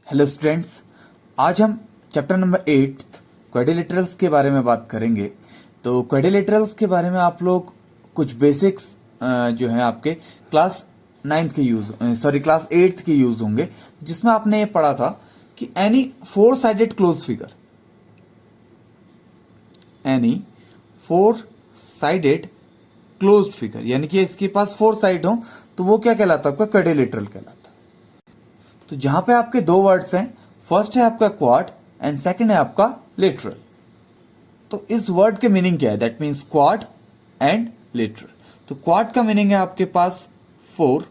Hello students, आज हम chapter number 8 quadrilaterals के बारे में बात करेंगे। तो क्वाड्रिलेटरल्स के बारे में आप लोग कुछ बेसिक्स जो है आपके क्लास 9th के क्लास 8th के यूज होंगे, जिसमें आपने ये पढ़ा था कि any four sided close figure यानी कि इसके पास फोर साइड हो तो वो क्या कहलाता है? आपका क्वाड्रिलेटरल कहलाता है। तो जहां पे आपके दो वर्ड्स हैं, फर्स्ट है आपका क्वाड एंड सेकंड है आपका लिटरल। तो इस वर्ड के मीनिंग क्या है? That means quad and literal. तो क्वाड का मीनिंग है आपके पास फोर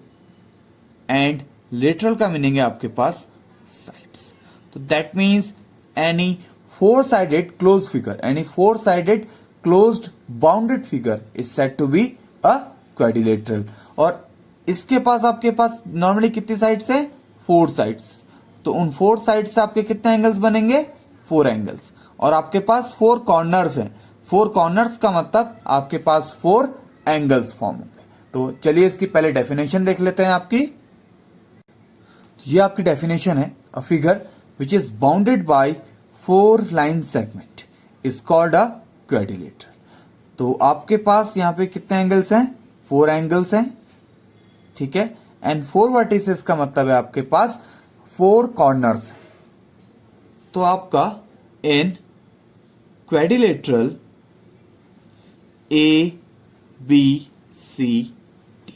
एंड लिटरल का मीनिंग है आपके पास साइड्स। तो that means any four sided close figure, any four sided closed bounded figure is said to be a quadrilateral. और इसके पास आपके पास नॉर्मली कितनी साइड्स है? Four sides. तो उन फोर साइड्स से आपके कितने एंगल्स बनेंगे? Four angles. और आपके पास फोर कॉर्नर्स हैं। फोर कॉर्नर्स का मतलब आपके पास फोर एंगल्स फॉर्म होंगे। तो चलिए इसकी पहले डेफिनेशन देख लेते हैं आपकी। तो ये आपकी डेफिनेशन है, a figure which is bounded by four line segment is called a quadrilateral. तो आपके पास यहां पे कितने एंगल्स हैं? फोर एंगल्स हैं, ठीक है। एंड फोर वर्टिसेस का मतलब है आपके पास फोर कॉर्नर्स। तो आपका in quadrilateral A B C D,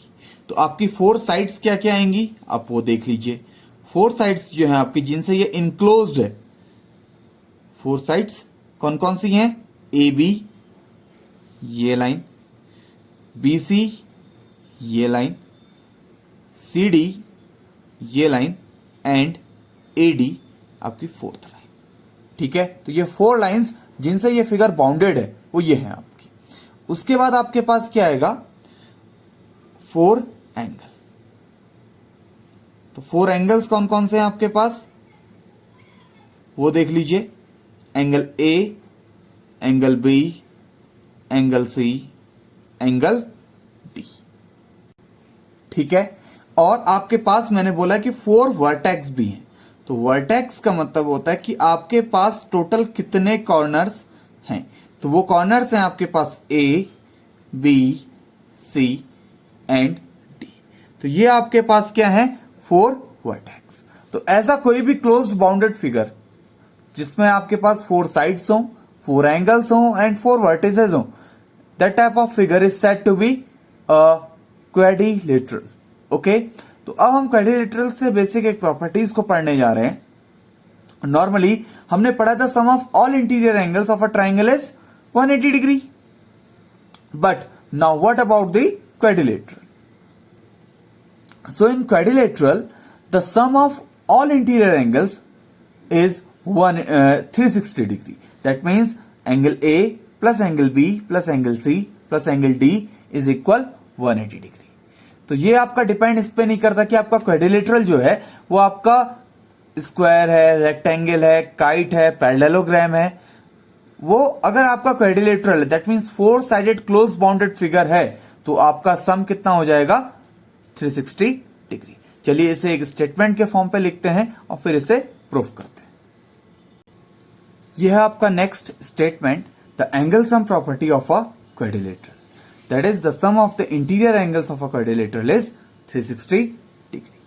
तो आपकी फोर साइड्स क्या क्या आएंगी आप वो देख लीजिए। फोर साइड्स जो है आपकी जिनसे ये इनक्लोज्ड है, फोर साइड्स कौन कौन सी हैं? ए बी ये लाइन, बी सी ये लाइन, सी डी ये लाइन एंड ए डी आपकी फोर्थ लाइन, ठीक है। तो ये फोर लाइंस जिनसे ये फिगर बाउंडेड है वो ये है आपकी। उसके बाद आपके पास क्या आएगा? Four angle. तो फोर एंगल्स कौन कौन से हैं आपके पास वो देख लीजिए। Angle A, angle B, angle C, angle D, ठीक है। और आपके पास मैंने बोला कि फोर वर्टेक्स भी हैं। तो वर्टेक्स का मतलब होता है कि आपके पास टोटल कितने कॉर्नर्स हैं। तो वो कॉर्नर्स हैं आपके पास A, B, C and D. तो ये आपके पास क्या है? Four vertex. तो ऐसा कोई भी क्लोज्ड बाउंडेड फिगर जिसमें आपके पास फोर साइड्स हों, फोर एंगल्स हों एंड फोर वर्टिसेस हों, that type of figure is said to be quadrilateral. Okay, तो अब हम क्वाड्रिलेटरल से बेसिक एक प्रॉपर्टीज को पढ़ने जा रहे हैं। नॉर्मली हमने पढ़ा था sum of all interior angles of a triangle is 180 degree, but now what about the quadrilateral? So in quadrilateral the sum of all interior angles is 360 degree. That means angle A plus angle B plus angle C plus angle D is equal 180 degree. तो ये आपका depend इस पे नहीं करता कि आपका quadrilateral जो है वो आपका स्क्वायर है, रेक्टेंगल है, काइट है, पैरेललोग्राम है। वो अगर आपका क्वाड्रिलेटरल है that means four sided close bounded figure है तो आपका सम कितना हो जाएगा? 360 डिग्री। चलिए इसे एक स्टेटमेंट के फॉर्म पे लिखते हैं और फिर इसे प्रूफ करते हैं। यह है आपका next statement, the angle sum property of a quadrilateral, that is the sum of the interior angles of a quadrilateral is 360 degree.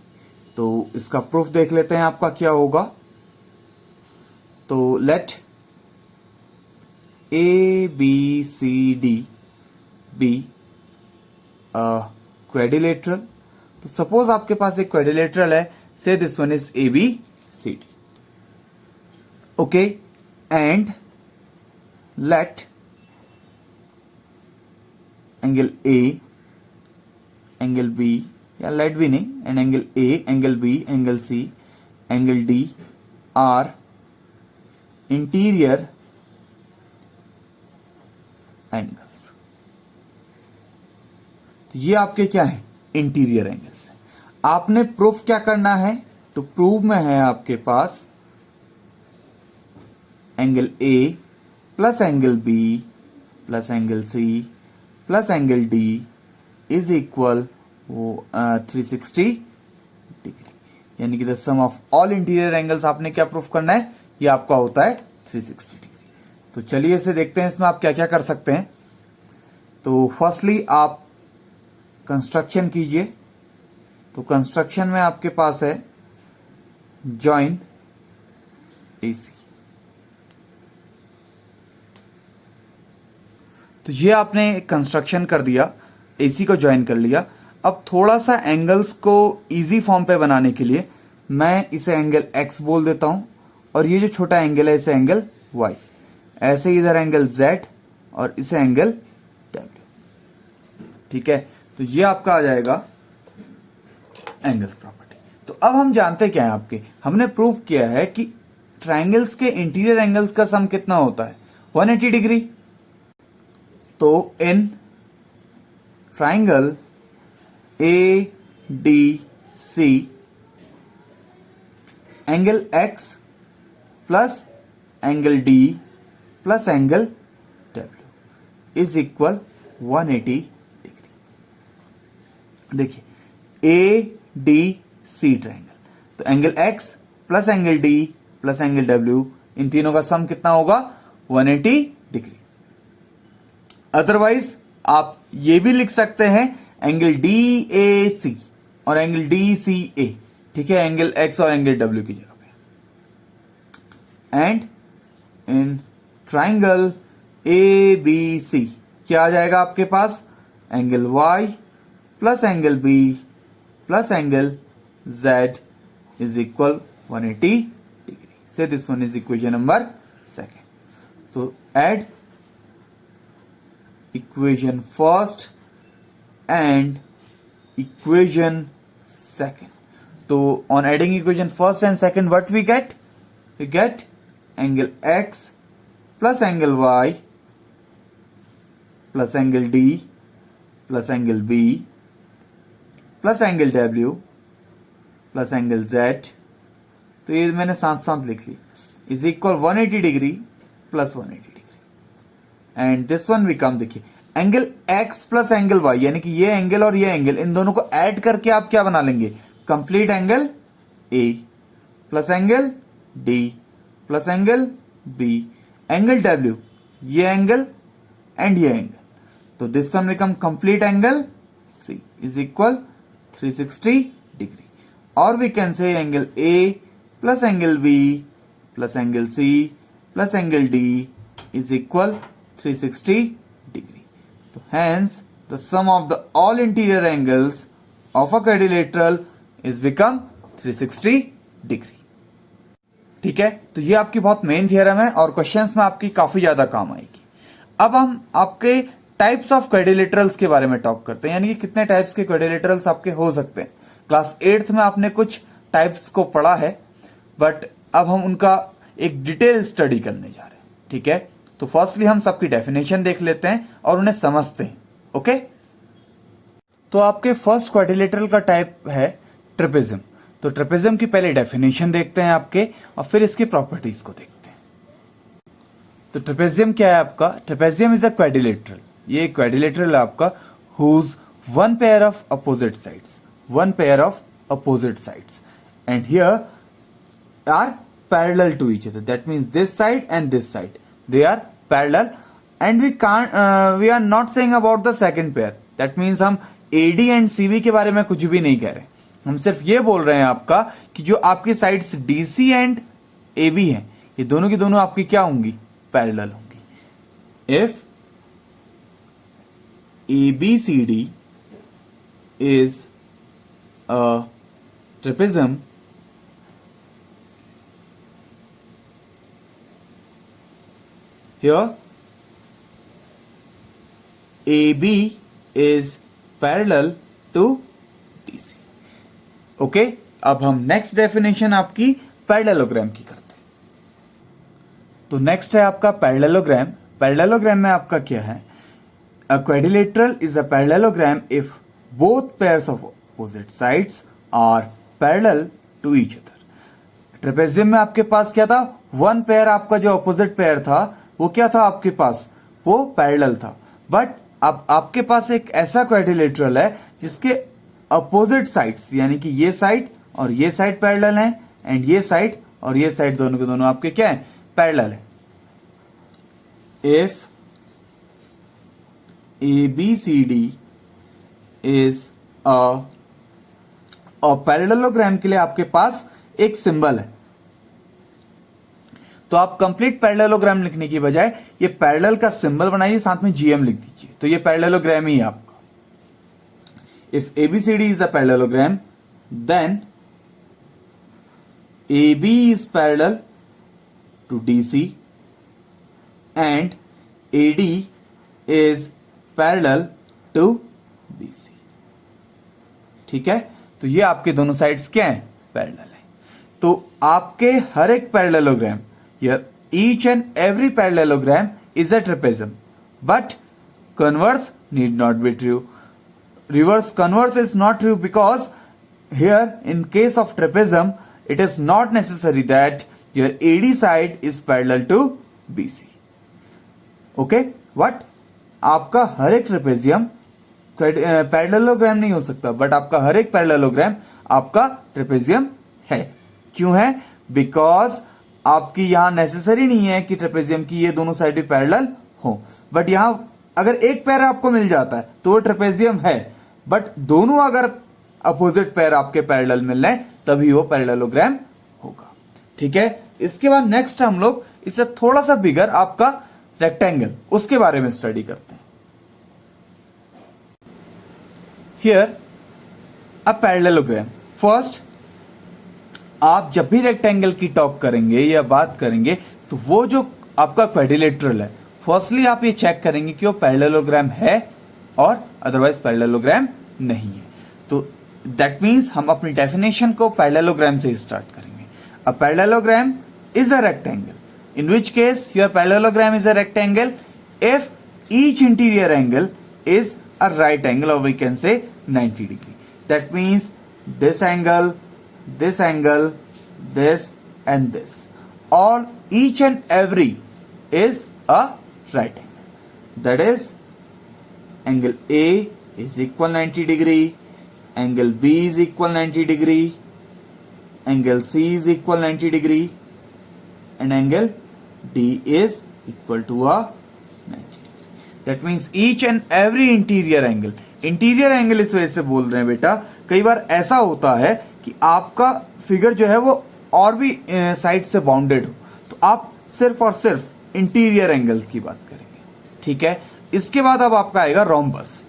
तो इसका प्रूफ देख लेते हैं आपका क्या होगा। तो let A B C D be quadrilateral. तो सपोज आपके पास एक क्वाड्रिलेटरल है, say this one is A B C D, okay. And let angle A, angle B, या let भी नहीं, and angle A, angle B, angle C, angle D are interior angles. तो ये आपके क्या है? इंटीरियर एंगल्स है। आपने प्रूफ क्या करना है? तो प्रूफ में है आपके पास angle A plus angle B plus angle C plus angle D is equal 360 degree. यानी कि the sum of all interior angles आपने क्या प्रूफ करना है, ये आपका होता है 360 डिग्री। तो चलिए इसे देखते हैं, इसमें आप क्या क्या कर सकते हैं। तो फर्स्टली आप कंस्ट्रक्शन कीजिए। तो कंस्ट्रक्शन में आपके पास है जॉइन AC। तो ये आपने कंस्ट्रक्शन कर दिया, AC को ज्वाइन कर लिया। अब थोड़ा सा एंगल्स को इजी फॉर्म पे बनाने के लिए मैं इसे एंगल X बोल देता हूं, और ये जो छोटा एंगल है इसे एंगल Y। ऐसे ही इधर एंगल Z और इसे एंगल W। ठीक है, तो ये आपका आ जाएगा एंगल्स प्रॉपर्टी। तो अब हम जानते क्या है आपके, हमने प्रूव किया है कि ट्राइंगल्स के इंटीरियर एंगल्स का सम कितना होता है, 180 डिग्री। तो in triangle ADC angle X plus angle D plus angle W is equal 180 degree. देखिए ADC ट्राइंगल, तो angle X plus angle D plus angle W, इन तीनों का सम कितना होगा, 180 डिग्री। अदरवाइज आप ये भी लिख सकते हैं एंगल DAC और एंगल DCA। ठीक है, एंगल X और एंगल W की जगह पे। एंड इन ट्राइंगल ABC क्या आ जाएगा आपके पास, angle Y plus angle B plus angle Z is equal 180 degree. Say this one is equation number 2। तो add equation first and equation second. So on adding equation first and second, what we get? We get angle X plus angle Y plus angle D plus angle B plus angle W plus angle Z. तो ये मैंने साथ साथ लिख ली, is equal 180 degree plus 180 degree. And this one become, देखिए angle X plus angle Y, यानी कि ये एंगल और ये एंगल, इन दोनों को ऐड करके आप क्या बना लेंगे, complete angle A plus angle D plus angle B, angle W, ये एंगल एंड ये एंगल। तो this one become complete angle C is equal 360 degree. और we can say angle A plus angle B plus angle C plus angle D is equal 360 degree. So hence the sum of the all interior angles of a quadrilateral is become 360 degree. ठीक है, तो ये आपकी बहुत main theorem है और questions में आपकी काफी ज्यादा काम आएगी। अब हम आपके टाइप्स ऑफ क्वाड्रिलेटरल्स के बारे में टॉक करते हैं, यानी कि कितने टाइप्स के क्वाड्रिलेटरल्स आपके हो सकते हैं। क्लास 8th में आपने कुछ टाइप्स को पढ़ा है, बट अब हम उनका एक डिटेल स्टडी करने जा रहे हैं। ठीक है, तो फर्स्टली हम सबकी डेफिनेशन देख लेते हैं और उन्हें समझते हैं। ओके, तो आपके फर्स्ट क्वाड्रिलेटरल का टाइप है ट्रेपेजियम। तो ट्रेपेजियम की पहले डेफिनेशन देखते हैं आपके, और फिर इसकी प्रॉपर्टीज को देखते हैं। तो ट्रेपेजियम क्या है आपका, ट्रेपेजियम इज अ क्वाड्रिलेटरल, ये क्वाड्रिलेटरल है आपका, whose one pair of opposite sides, one pair of opposite sides and here are parallel to each other. That means this side and this side, they are parallel, and we are not saying about the second pair. That means हम AD and CV के बारे में कुछ भी नहीं कह रहे, हम सिर्फ ये बोल रहे हैं आपका कि जो आपकी साइड्स DC एंड AB हैं, ये दोनों की दोनों आपकी क्या होंगी, पैरेलल होंगी। If ABCD is a trapezium, here AB is parallel to DC. Okay, अब हम नेक्स्ट डेफिनेशन आपकी पैरेललोग्राम की करते हैं। तो नेक्स्ट है आपका पैरेललोग्राम। पैरेललोग्राम में आपका क्या है, a quadrilateral is a parallelogram if both pairs of opposite sides are parallel to each other. Trapezium में आपके पास क्या था, वन पेयर, आपका जो अपोजिट पेयर था वो क्या था आपके पास, वो पैरेलल था। बट अब आपके पास एक ऐसा क्वाड्रिलेटरल है जिसके अपोजिट साइड्स, यानी कि ये साइड और ये साइड पैरेलल है, एंड ये साइड और ये साइड दोनों के दोनों आपके क्या है, पैरेलल है. इफ ABCD इज और पैरेललोग्राम के लिए आपके पास एक सिंबल है, तो आप कंप्लीट पैरेललोग्राम लिखने की बजाय ये पैरेलल का सिंबल बनाइए, साथ में GM लिख दीजिए, तो ये पैरेललोग्राम ही है आपका. If ABCD is a parallelogram then AB is parallel to DC and AD is parallel to BC. ठीक है, तो ये आपके दोनों साइड्स क्या हैं, पैरेलल है. तो आपके हर एक parallelogram, each and every parallelogram is a trapezium, but converse need not be true. Reverse converse is not true because here in case of trapezium it is not necessary that your AD side is parallel to BC. Okay, what? आपका हर एक trapezium parallelogram नहीं हो सकता, but आपका हर एक parallelogram आपका trapezium है. क्यों है? बिकॉज आपकी यहां नेसेसरी नहीं है कि ट्रेपेजियम की ये दोनों साइड भी पैरेलल हो, बट यहां अगर एक पैर आपको मिल जाता है तो वो ट्रेपेजियम है, बट दोनों अगर अपोजिट पैर आपके पैरेलल मिल रहे तभी वो पैरेललोग्राम होगा. ठीक है, इसके बाद नेक्स्ट हम लोग इससे थोड़ा सा बिगर आपका रेक्टेंगल, उसके बारे में स्टडी करते हैं. Here a parallelogram. फर्स्ट, आप जब भी रेक्टेंगल की टॉक करेंगे या बात करेंगे तो वो जो आपका क्वाड्रिलेटरल है, फर्स्टली आप ये चेक करेंगे कि वो पैरेललोग्राम है और अदरवाइज पैरेललोग्राम नहीं है. तो दैट मीन्स हम अपनी डेफिनेशन को पैरेललोग्राम से स्टार्ट करेंगे. A parallelogram is a rectangle, in which case your parallelogram is a rectangle if each interior angle is a right angle, or we can say 90 degree. That means this angle, this angle, this and this, all each and every is a right angle. That is angle A is equal 90 degree, angle B is equal 90 degree, angle C is equal 90 degree, and angle D is equal to a 90 degree. That means each and every interior angle. Interior angle इस वजह से बोल रहे हैं बेटा, कई बार ऐसा होता है कि आपका फिगर जो है वो और भी साइड से बाउंडेड हो, तो आप सिर्फ और सिर्फ इंटीरियर एंगल्स की बात करेंगे. ठीक है, इसके बाद अब आपका आएगा rhombus.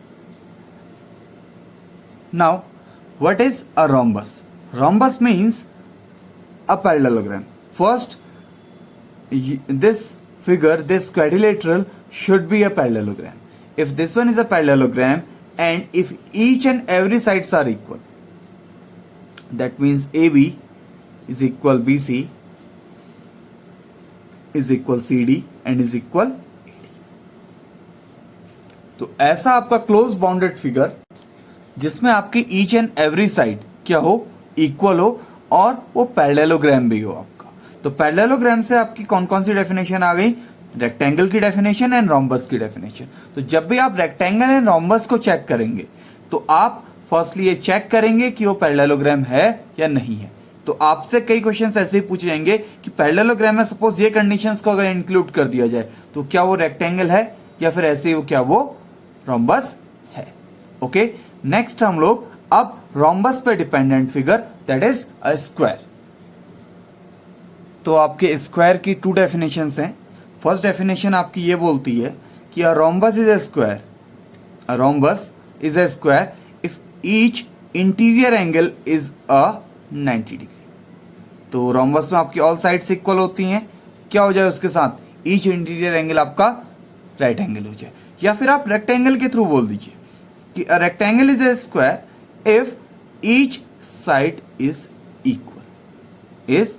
Now what is a rhombus? Rhombus means a parallelogram. First, this figure, this quadrilateral should be a parallelogram. If this one is a parallelogram and if each and every sides are equal, that means AB is equal BC is equal CD and is equal AD. तो ऐसा आपका close bounded figure जिसमें आपकी each and every side क्या हो, equal हो, और वो पैरेललोग्राम भी हो आपका. तो पैरेललोग्राम से आपकी कौन कौन सी डेफिनेशन आ गई? रेक्टेंगल की डेफिनेशन एंड रोम्बस की डेफिनेशन. तो जब भी आप रेक्टेंगल एंड रोम्बस को चेक करेंगे तो आप फर्स्टली ये चेक करेंगे कि वो पैरेललोग्राम है या नहीं है. तो आपसे कई क्वेश्चंस ऐसे ही पूछे जाएंगे कि पैरेललोग्राम में सपोज ये कंडीशंस को अगर इंक्लूड कर दिया जाए तो क्या वो रेक्टेंगल है या फिर ऐसे ही क्या वो रोम्बस है. ओके, नेक्स्ट हम लोग अब रोम्बस पे dependent figure, that is a square. तो आपके स्क्वायर की टू डेफिनेशंस हैं. फर्स्ट डेफिनेशन आपकी ये बोलती है कि a rhombus is a square. A rhombus is a square if each interior angle is a 90 degree. तो रोम्बस में आपकी ऑल साइड्स इक्वल होती हैं. क्या हो जाए उसके साथ? ईच इंटीरियर एंगल आपका राइट एंगल हो जाए. या फिर आप रेक्टेंगल के थ्रू बोल दीजिए कि a rectangle is a square if each side is equal. Is,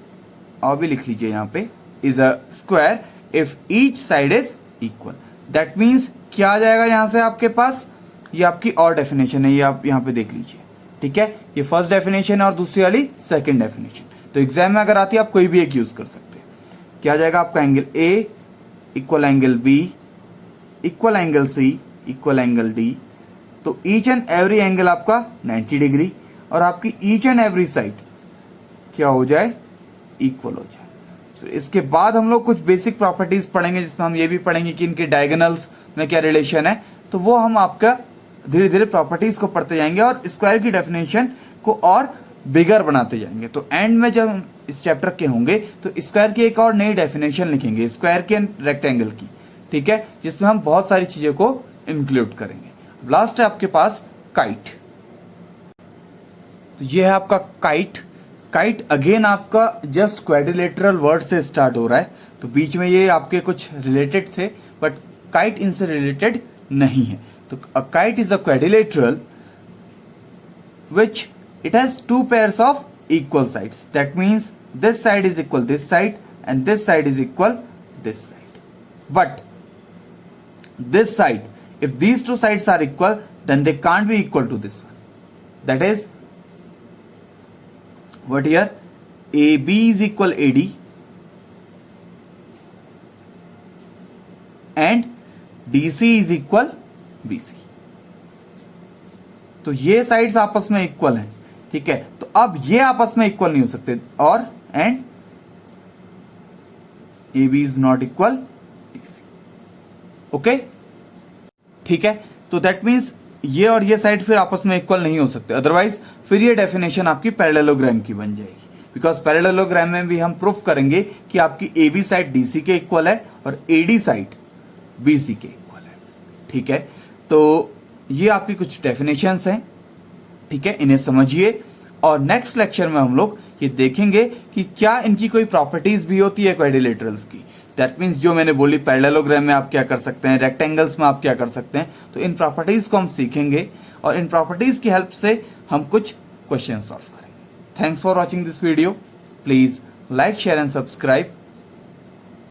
और भी लिख लीजिए यहां पे, is a square if each side is equal. That means क्या आ जाएगा यहां से आपके पास? ये आपकी और डेफिनेशन है, ये आप यहां पे देख लीजिए. ठीक है, ये फर्स्ट डेफिनेशन है और दूसरी वाली सेकंड डेफिनेशन. तो एग्जाम में अगर आती है आप कोई भी एक यूज कर सकते हैं. क्या आ जाएगा आपका? Angle A equal angle B equal angle C equal angle D. तो ईच एंड एवरी एंगल आपका 90 डिग्री और आपकी ईच एंड एवरी साइड क्या हो जाए, इक्वल हो जाए। फिर इसके बाद हम लोग कुछ बेसिक प्रॉपर्टीज पढ़ेंगे, जिसमें हम ये भी पढ़ेंगे कि इनके डायगोनल्स में क्या रिलेशन है। तो वो हम आपका धीरे धीरे प्रॉपर्टीज को पढ़ते जाएंगे और स्क्वायर की डेफिनेशन को और बिगर बनाते जाएंगे। तो एंड में जब हम इस चैप्टर के होंगे तो स्क्वायर की एक और नई डेफिनेशन लिखेंगे, स्क्वायर की एंड रेक्टेंगल की, ठीक है, जिसमें हम बहुत सारी चीजों को इंक्लूड करेंगे। लास्ट है आपके पास काइट। तो ये है आपका काइट। काइट अगेन आपका जस्ट क्वाड्रिलेटरल वर्ड से स्टार्ट हो रहा है, तो बीच में ये आपके कुछ रिलेटेड थे, बट काइट इनसे रिलेटेड नहीं है। तो a kite is a quadrilateral which it has two pairs of equal sides. That means this side is equal this side and this side is equal this side. But this side, if these two sides are equal, then they can't be equal to this one. That is what here? AB is equal AD and DC is equal BC। तो ये sides आपस में equal हैं, ठीक है। तो अब ये आपस में इक्वल नहीं हो सकते, और and AB is not equal BC, okay, ठीक है। तो दैट मीन्स ये और ये साइड फिर आपस में इक्वल नहीं हो सकते, अदरवाइज फिर ये डेफिनेशन आपकी पैरेललोग्राम की बन जाएगी। बिकॉज पैरेललोग्राम में भी हम प्रूफ करेंगे कि आपकी AB साइड DC के इक्वल है और AD साइड BC के इक्वल है, ठीक है। तो ये आपकी कुछ डेफिनेशंस हैं, ठीक है, इन्हें समझिए। और नेक्स्ट लेक्चर में हम लोग ये देखेंगे कि क्या इनकी कोई प्रॉपर्टीज भी होती है क्वाड्रिलेटरल्स की। दैट मीन्स जो मैंने बोली, पैरेललोग्राम में आप क्या कर सकते हैं, रेक्टेंगल्स में आप क्या कर सकते हैं, तो इन प्रॉपर्टीज को हम सीखेंगे और इन प्रॉपर्टीज की हेल्प से हम कुछ क्वेश्चन सॉल्व करेंगे। Thanks for watching this video. Please like, share and subscribe.